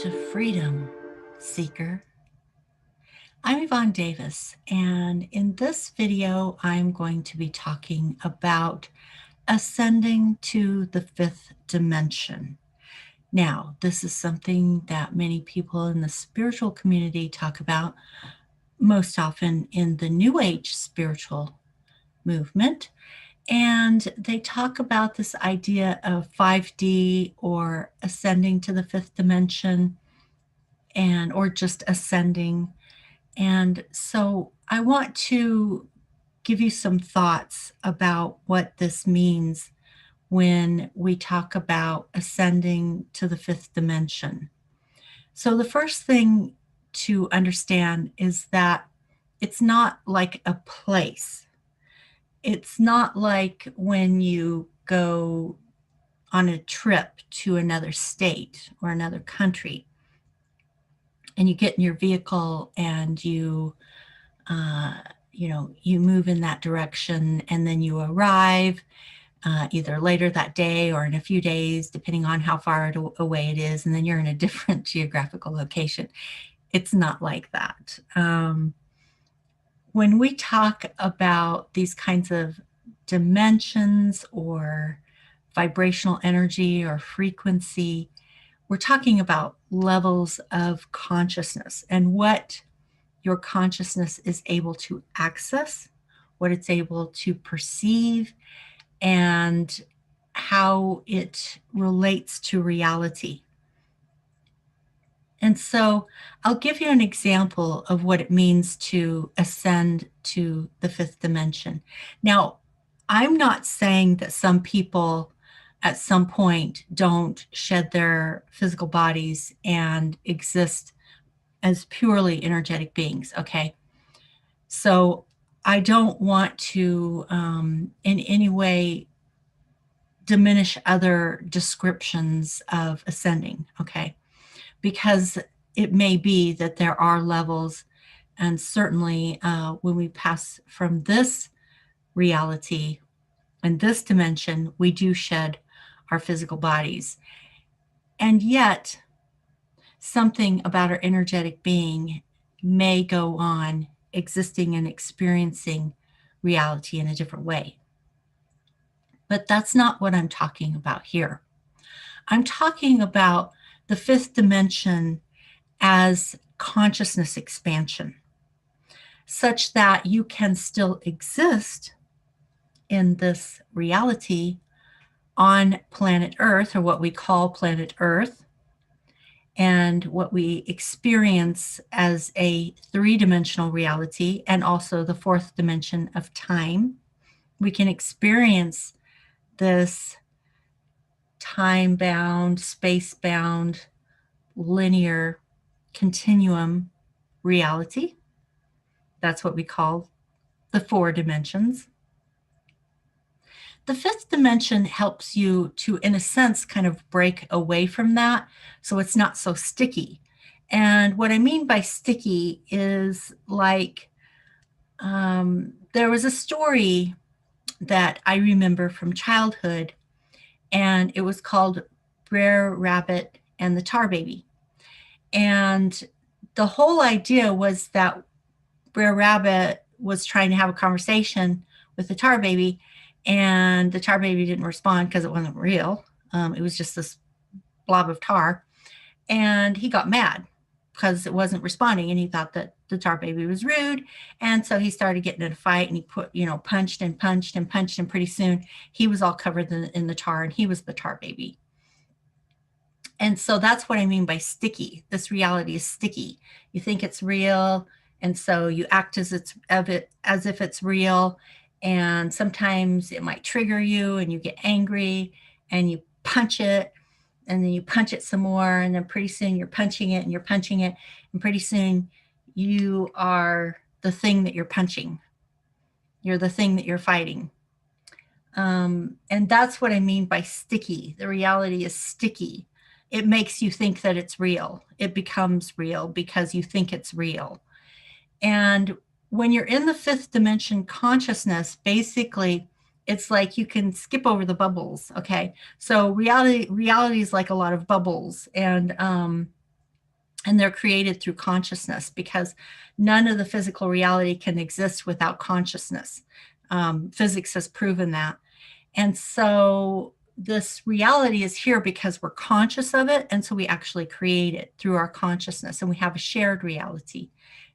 to freedom, seeker. I'm Yvonne Davis, and in this video, I'm going to be talking about ascending to the fifth dimension. Now, this is something that many people in the spiritual community talk about, most often in the New Age spiritual movement. And they talk about this idea of 5D or ascending to the fifth dimension or just ascending. And so I want to give you some thoughts about what this means when we talk about ascending to the fifth dimension. So the first thing to understand is that it's not like a place. It's not like when you go on a trip to another state or another country and you get in your vehicle and you move in that direction, and then you arrive either later that day or in a few days, depending on how far away it is, and then you're in a different geographical location. It's not like that. When we talk about these kinds of dimensions or vibrational energy or frequency, we're talking about levels of consciousness and what your consciousness is able to access, what it's able to perceive, and how it relates to reality. And so I'll give you an example of what it means to ascend to the fifth dimension. Now, I'm not saying that some people at some point don't shed their physical bodies and exist as purely energetic beings, okay? So I don't want to in any way diminish other descriptions of ascending, okay? Because it may be that there are levels, and certainly when we pass from this reality and this dimension, we do shed our physical bodies. And yet, something about our energetic being may go on existing and experiencing reality in a different way. But that's not what I'm talking about here. I'm talking about the fifth dimension as consciousness expansion, such that you can still exist in this reality on planet Earth, or what we call planet Earth, and what we experience as a three-dimensional reality, and also the fourth dimension of time. We can experience this time-bound, space-bound, linear continuum reality. That's what we call the four dimensions. The fifth dimension helps you to, in a sense, kind of break away from that so it's not so sticky. And what I mean by sticky is like there was a story that I remember from childhood, and it was called Brer Rabbit and the Tar Baby. And the whole idea was that Brer Rabbit was trying to have a conversation with the Tar Baby, and the Tar Baby didn't respond because it wasn't real. It was just this blob of tar. And he got mad because it wasn't responding, and he thought that the Tar Baby was rude. And so he started getting in a fight, and he punched and punched and punched, and pretty soon he was all covered in the tar, and he was the Tar Baby. And so that's what I mean by sticky. This reality is sticky. You think it's real, and so you act as if it's real. And sometimes it might trigger you, and you get angry, and you punch it, and then you punch it some more, and then pretty soon you're punching it, and you're punching it, and pretty soon you are the thing that you're punching. You're the thing that you're fighting. And that's what I mean by sticky. The reality is sticky. It makes you think that it's real. It becomes real because you think it's real. And when you're in the fifth dimension consciousness, basically, it's like you can skip over the bubbles, okay? So reality is like a lot of bubbles. And And they're created through consciousness, because none of the physical reality can exist without consciousness. Physics has proven that. And so this reality is here because we're conscious of it. And so we actually create it through our consciousness. And we have a shared reality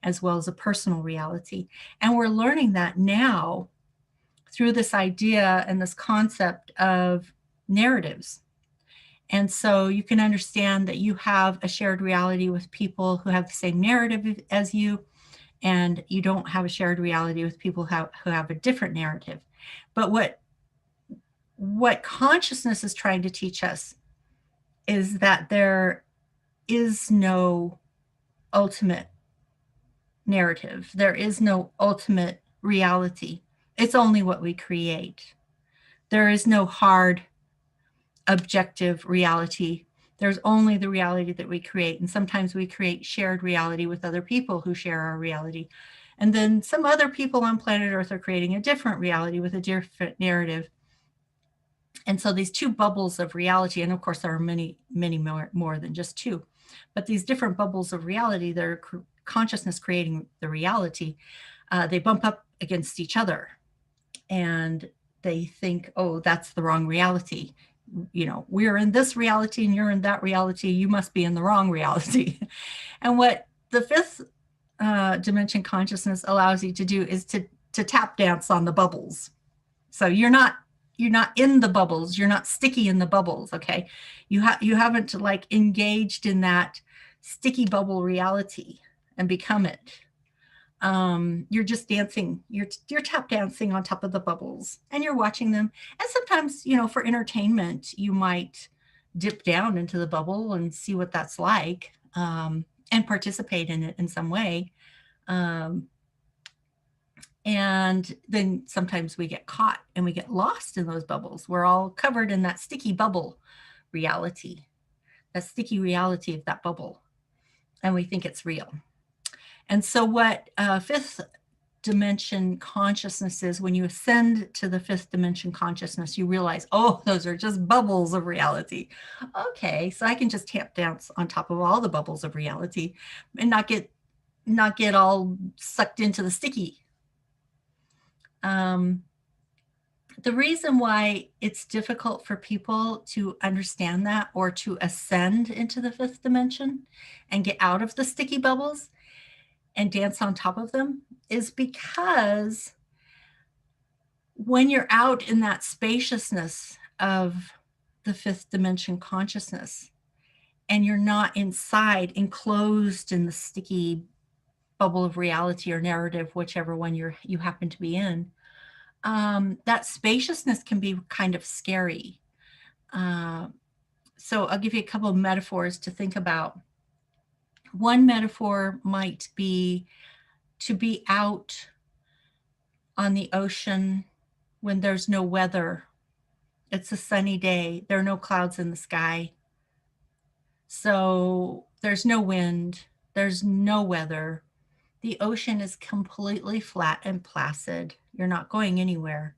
as well as a personal reality. And we're learning that now through this idea and this concept of narratives. And so you can understand that you have a shared reality with people who have the same narrative as you, and you don't have a shared reality with people who have a different narrative. But what consciousness is trying to teach us is that there is no ultimate narrative. There is no ultimate reality. It's only what we create. There is no hard, objective reality. There's only the reality that we create. And sometimes we create shared reality with other people who share our reality. And then some other people on planet Earth are creating a different reality with a different narrative. And so these two bubbles of reality, and of course there are many, many more than just two, but these different bubbles of reality that are consciousness creating the reality, they bump up against each other. And they think, oh, that's the wrong reality. You know, we're in this reality and you're in that reality. You must be in the wrong reality. And what the fifth dimension consciousness allows you to do is to tap dance on the bubbles. So you're not in the bubbles. You're not sticky in the bubbles. Okay. You haven't like engaged in that sticky bubble reality and become it. You're just dancing. You're tap dancing on top of the bubbles, and you're watching them. And sometimes, you know, for entertainment, you might dip down into the bubble and see what that's like, and participate in it in some way. And then sometimes we get caught and we get lost in those bubbles. We're all covered in that sticky bubble reality, that sticky reality of that bubble, and we think it's real. And so what fifth dimension consciousness is, when you ascend to the fifth dimension consciousness, you realize, oh, those are just bubbles of reality. Okay, so I can just tap dance on top of all the bubbles of reality and not get all sucked into the sticky. The reason why it's difficult for people to understand that or to ascend into the fifth dimension and get out of the sticky bubbles and dance on top of them is because when you're out in that spaciousness of the fifth dimension consciousness and you're not inside, enclosed in the sticky bubble of reality or narrative, whichever one you happen to be in, that spaciousness can be kind of scary. So I'll give you a couple of metaphors to think about. One metaphor might be to be out on the ocean when there's no weather. It's a sunny day. There are no clouds in the sky. So there's no wind. There's no weather. The ocean is completely flat and placid. You're not going anywhere.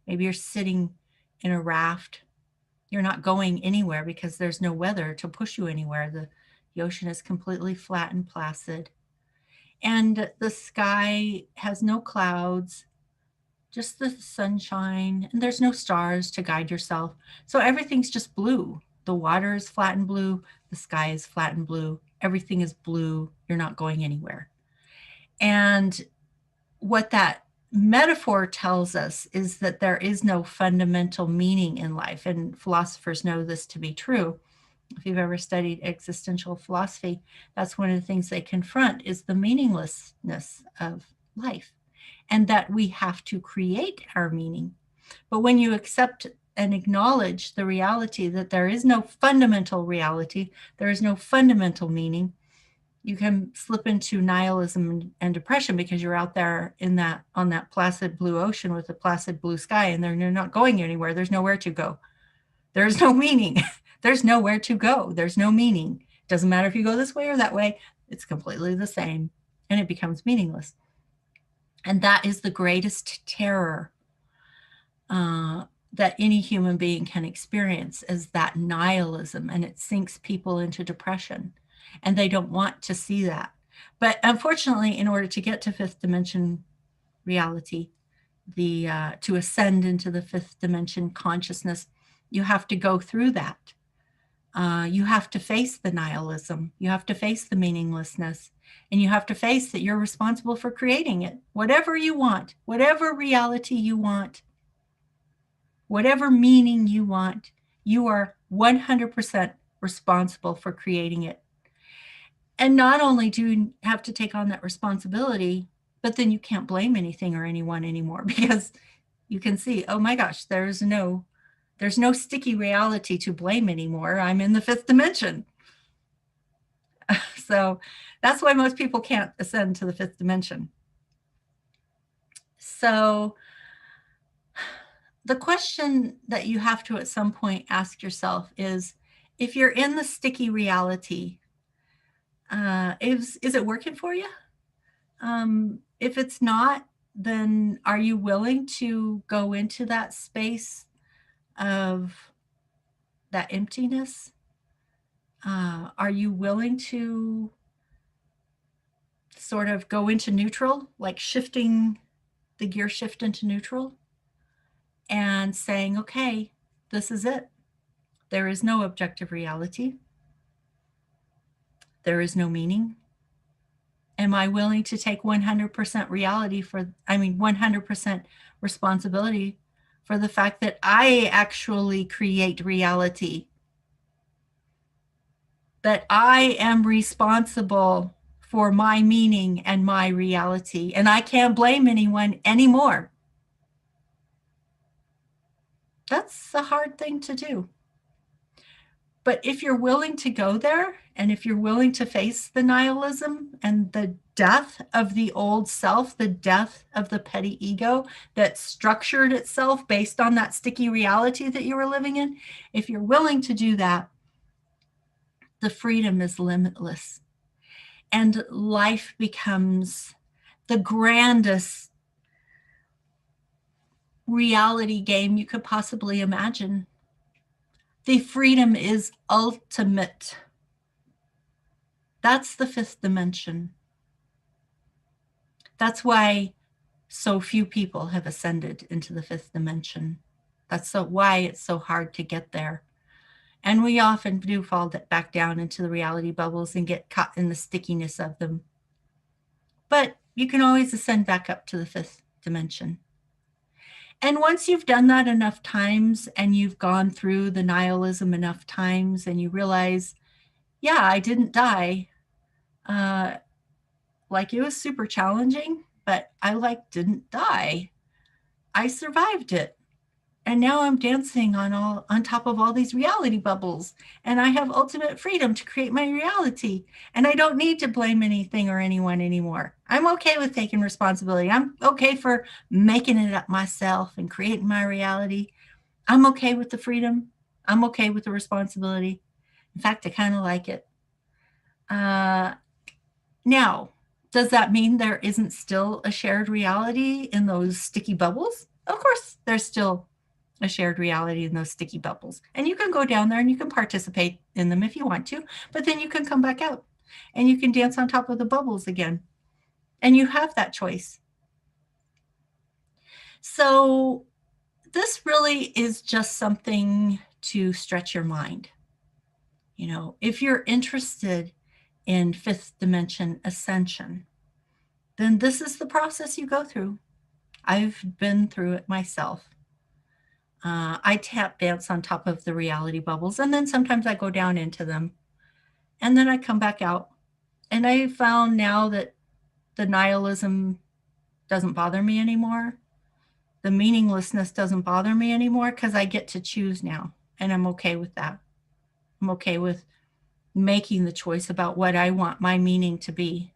Maybe you're sitting in a raft. You're not going anywhere because there's no weather to push you anywhere. The ocean is completely flat and placid. And the sky has no clouds, just the sunshine, and there's no stars to guide yourself. So everything's just blue. The water is flat and blue. The sky is flat and blue. Everything is blue. You're not going anywhere. And what that metaphor tells us is that there is no fundamental meaning in life. And philosophers know this to be true. If you've ever studied existential philosophy, that's one of the things they confront is the meaninglessness of life, and that we have to create our meaning. But when you accept and acknowledge the reality that there is no fundamental reality, there is no fundamental meaning, you can slip into nihilism and depression because you're out there on that placid blue ocean with a placid blue sky, and you're not going anywhere. There's nowhere to go. There's no meaning. There's nowhere to go. There's no meaning. It doesn't matter if you go this way or that way. It's completely the same, and it becomes meaningless. And that is the greatest terror that any human being can experience, is that nihilism, and it sinks people into depression. and they don't want to see that. But unfortunately, in order to get to fifth dimension reality, to ascend into the fifth dimension consciousness, you have to go through that. You have to face the nihilism. You have to face the meaninglessness. And you have to face that you're responsible for creating it. Whatever you want, whatever reality you want, whatever meaning you want, you are 100% responsible for creating it. And not only do you have to take on that responsibility, but then you can't blame anything or anyone anymore, because you can see, oh my gosh, there's no sticky reality to blame anymore. I'm in the fifth dimension. So that's why most people can't ascend to the fifth dimension. So the question that you have to at some point ask yourself is, if you're in the sticky reality, is it working for you? If it's not, then are you willing to go into that space of that emptiness? Are you willing to sort of go into neutral, like shifting the gear shift into neutral and saying, okay, this is it. There is no objective reality. There is no meaning. Am I willing to take 100% reality 100% responsibility for the fact that I actually create reality? That I am responsible for my meaning and my reality, and I can't blame anyone anymore. That's a hard thing to do. But if you're willing to go there, and if you're willing to face the nihilism and the death of the old self, the death of the petty ego that structured itself based on that sticky reality that you were living in, if you're willing to do that, the freedom is limitless. And life becomes the grandest reality game you could possibly imagine. The freedom is ultimate. That's the fifth dimension. That's why so few people have ascended into the fifth dimension. That's why it's so hard to get there. And we often do fall back down into the reality bubbles and get caught in the stickiness of them. But you can always ascend back up to the fifth dimension. And once you've done that enough times and you've gone through the nihilism enough times and you realize, yeah, I didn't die. It was super challenging, but I didn't die. I survived it. And now I'm dancing on top of all these reality bubbles, and I have ultimate freedom to create my reality. And I don't need to blame anything or anyone anymore. I'm okay with taking responsibility. I'm okay for making it up myself and creating my reality. I'm okay with the freedom. I'm okay with the responsibility. In fact, I kind of like it. Now, does that mean there isn't still a shared reality in those sticky bubbles? Of course, there's still a shared reality in those sticky bubbles. And you can go down there and you can participate in them if you want to, but then you can come back out and you can dance on top of the bubbles again. And you have that choice. So this really is just something to stretch your mind. You know, if you're interested in fifth dimension ascension, then this is the process you go through. I've been through it myself. I tap dance on top of the reality bubbles, and then sometimes I go down into them, and then I come back out. And I found now that the nihilism doesn't bother me anymore. The meaninglessness doesn't bother me anymore because I get to choose now, and I'm okay with that. I'm okay with making the choice about what I want my meaning to be,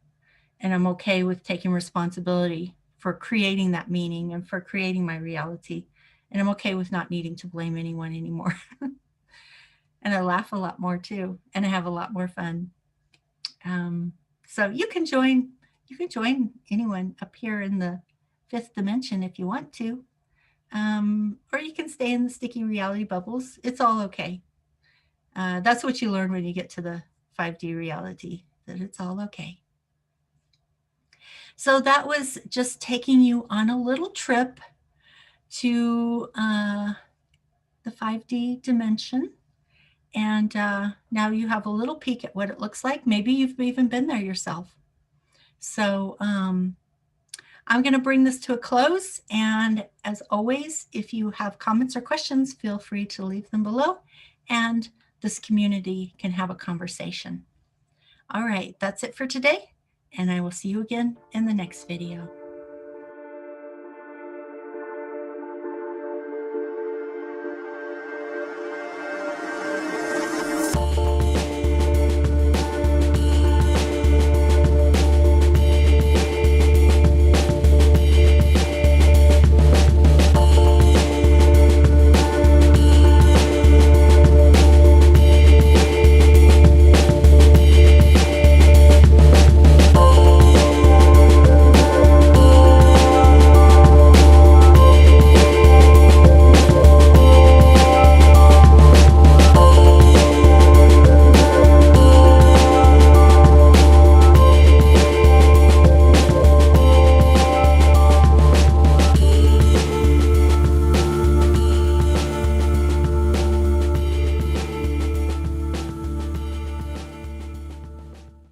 and I'm okay with taking responsibility for creating that meaning and for creating my reality. And I'm okay with not needing to blame anyone anymore. And I laugh a lot more too, and I have a lot more fun. So you can join anyone up here in the fifth dimension if you want to. Or you can stay in the sticky reality bubbles. It's all okay. That's what you learn when you get to the 5D reality, that it's all okay. So that was just taking you on a little trip to the 5D dimension. And now you have a little peek at what it looks like. Maybe you've even been there yourself. So I'm going to bring this to a close. And as always, if you have comments or questions, feel free to leave them below. And this community can have a conversation. All right, that's it for today. And I will see you again in the next video.